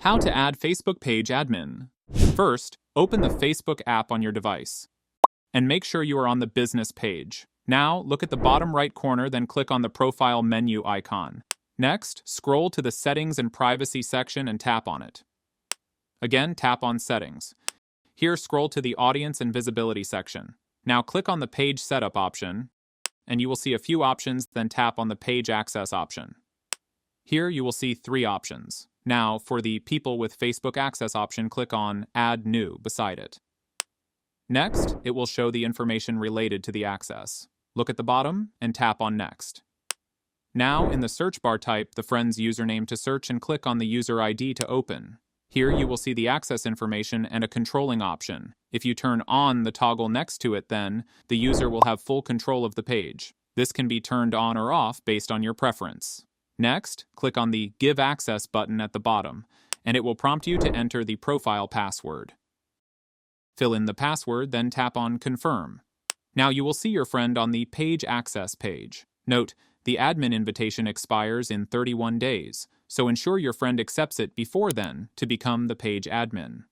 How to add Facebook page admin. First, open the Facebook app on your device and make sure you are on the business page. Now, look at the bottom right corner, then click on the profile menu icon. Next, scroll to the Settings and Privacy section and tap on it. Again, tap on Settings. Here, scroll to the Audience and Visibility section. Now click on the Page Setup option, and you will see a few options, then tap on the Page Access option. Here you will see 3 options. Now, for the People with Facebook Access option, click on Add New beside it. Next, it will show the information related to the access. Look at the bottom and tap on Next. Now, in the search bar, type the friend's username to search and click on the user ID to open. Here you will see the access information and a controlling option. If you turn on the toggle next to it, then the user will have full control of the page. This can be turned on or off based on your preference. Next, click on the Give Access button at the bottom, and it will prompt you to enter the profile password. Fill in the password, then tap on Confirm. Now you will see your friend on the Page Access page. Note, the admin invitation expires in 31 days, so ensure your friend accepts it before then to become the page admin.